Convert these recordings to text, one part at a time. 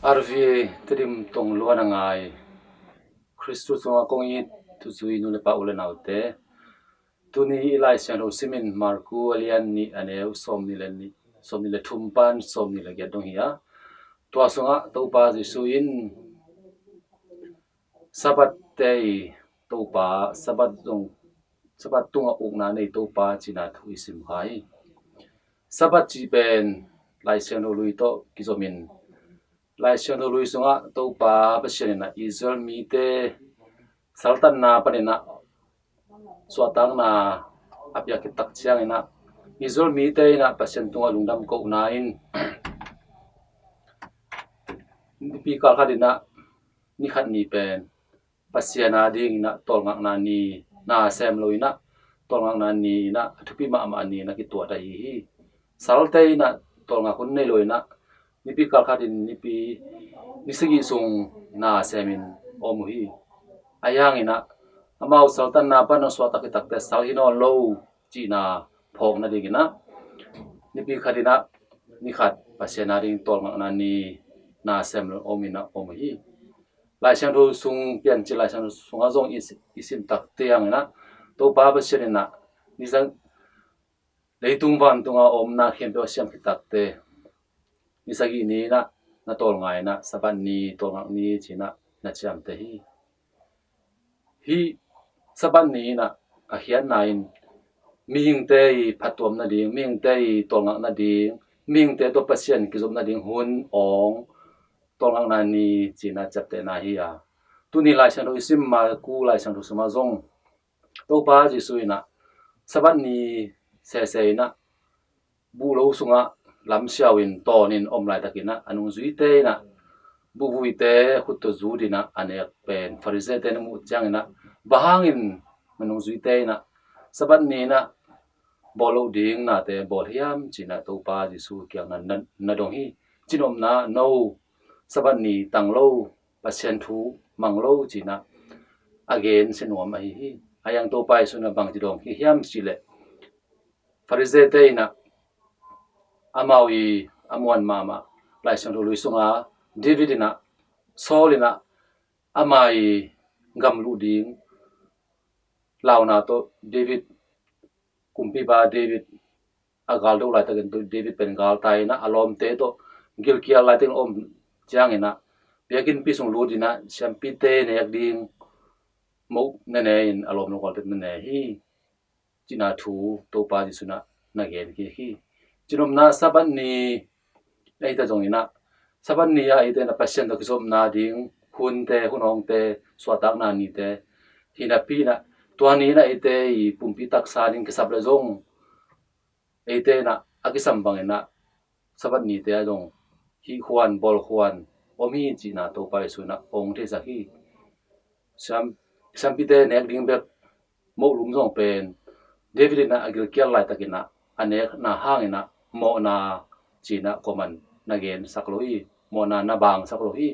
arvi trim tong luan angai Christus nga kongi tu zui nu le pa ulen autte tuni ilai sian ho simin marku alian ni aneu som ni le thumpan som ni le gedong hiya tua songa to pa jisuin sabat tei to pa sabat tunga ukna nei to pa china thu isim hai sabat chi pen lai sian ho lui to kizomin lai sian ho lui songa to pa pasien na Israel mi te saltan na panina suatang na apya kitak chiang ina Israel mi te na pasien tunga lungdam ko na in pi kal khadina ni khat ni pen pasiana ding na tol ngak na ni na sem loina tol ngak na ni na thupi ma ni na ki tua dai hi salte na tol ngak kun nei loina ni pi kal khadin ni pi ni sigi sung na semin om hi ayang ina amau saltan na pa no swata ki takte sal hino lo chi na phok na digina ni pi khadina ni khat pasiana ding tol ngak na ni na sem lo omina om hi lai sang thu sung pian chi lai sang sung a zong isim tak tiang na to pa ba chen na ni sang leitung van tunga om na khem pe siam ki tak te ni sagi ni na tol ngai na saban ni tol ngak ni china na cham te hi saban ni na a hian nain ming te phatom na ding ming te tol ngak na ding ming te to pasien ki zom na ding hun ong tol ngak na ni china chap te na hi a tu ni lai sang ro isim ma ku lai sang ro suma zong to pa ji suina saban ni se na bu lo sunga lam siawin tonin om lai takina anung zui te na bu vui te khut to zu dina anek pen farise te na mu chang na bahangin manung zui te na saban ni na bolo ding na te bol hiam china to pa ji su kyang na dong hi chinom na no saban ni tang lo pasien thu mang lo china again senuam ai hi ayang to pai suna bang ti dong hi hiam chile farise te na amawi amuan mama lai sang lui sunga davidina solina amai gam lu ding launa to david kumpi ba david agal do lai ta gen david pen gal tai na alom te to gilkia lai teng om chang ina biakin pi sung lu dina champi te ne yak ding mo ne ne in alom no kal te ne hi china thu to pa ji suna na gen hi chinom na saban ni ei ta jong ina saban ni ya ite na pasien to kisom na ding hun te hunong te swatak na ni te hina pi na tuani na ite I pumpi tak sa ding kisap la jong ite na akisam bang ina saban ni te jong hi khuan bol khuan omi china to pai suna ong the sa hi sam pi te nek ding bek mo lum jong pen david na agil kyal lai takina anek na hangina mo na china koman na gen sakloi mo na bang sakloi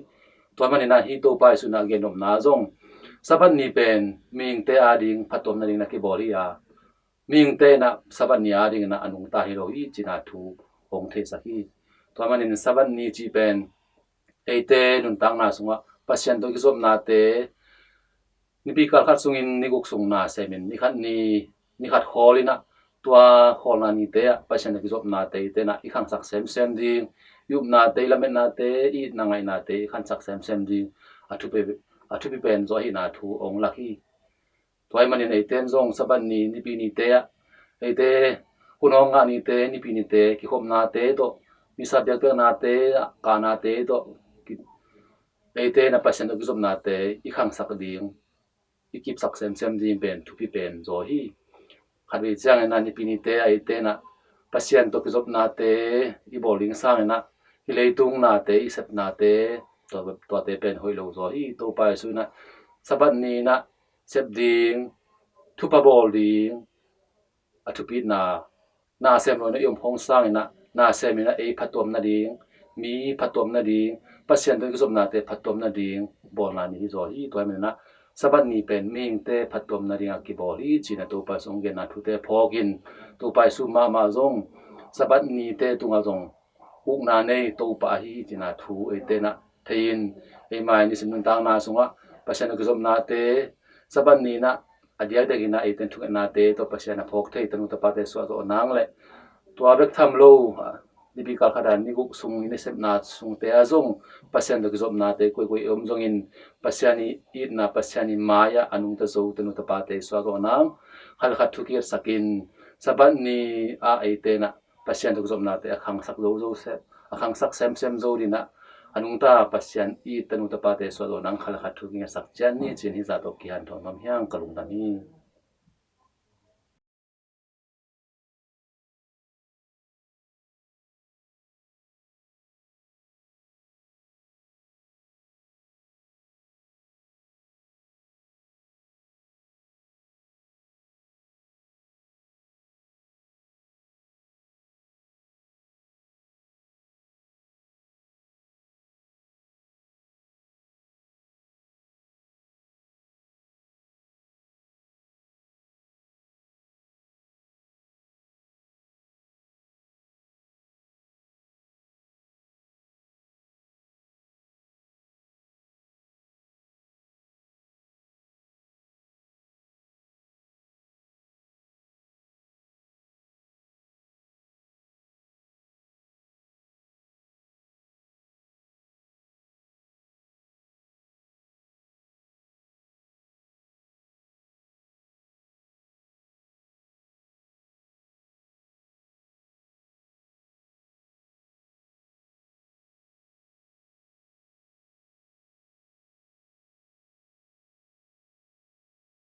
to man na hi to pai suna genom na jong saban ni pen ming te ading phatom na ding na ki boli a ming te na saban ni ading na anung ta hi roi china thu ong the sa hi to man in saban ni chi pen eite nun tang na sunga pasien to ki som na te ni pi kal khat sungin ni guk sung na semin ni khat holina tua holna ni te pasien ki som na te na I khang sak sem ding yup na te lamen na te I na ngai na te khan sak sem ding athu pi pen zo hi na thu ong laki toy manin eiten zong saban ni pi ni te eite hunong nga ni te ni pi ni te ki khom na te to ni sa byak na te ka na te to eite na pasien to ki som na te I khang sak ding I kip sak sem ding pen thu pi pen zo hi khabi chang na ni pi ni te eite na pasien to ki som na te I bowling sang na I leitung na te I sep na te to te pen hoi lo zo hi to pai su na saban ni na sep ding thu pa bol ding athu pi na sem lo na yom hong sang na sem na e phatom na ding mi phatom na ding pasien to ki som na te phatom na ding bol na ni zo hi to me na saban ni pen ming te phatom na ding ki bol hi china to pa song gen na thu te phogin to pai su ma zong saban ni te tunga zong uk na nei to pa hi china thu e te na thein e mai ni sin tang na sunga pasian ka zom na te saban ni na adia de gina iten thuk na te to pasian na phok thei tanu ta pa te so zo nang le to abek tham lo dibi kal khadan ni guk sung ni sep na sung te azong pasian da zom na te koi om zong in pasiani it na pasiani maya anung ta zo tanu ta pa te so zo nang khal khat thukir sakin saban ni a ite na pasian da zom na te khang sak zo se akhang sak sem zo ri na anung ta pasian i tanu ta pa te so zo nang khal khat thukir sak chan ni chin hi za to ki han thon mam hyang kalung da ni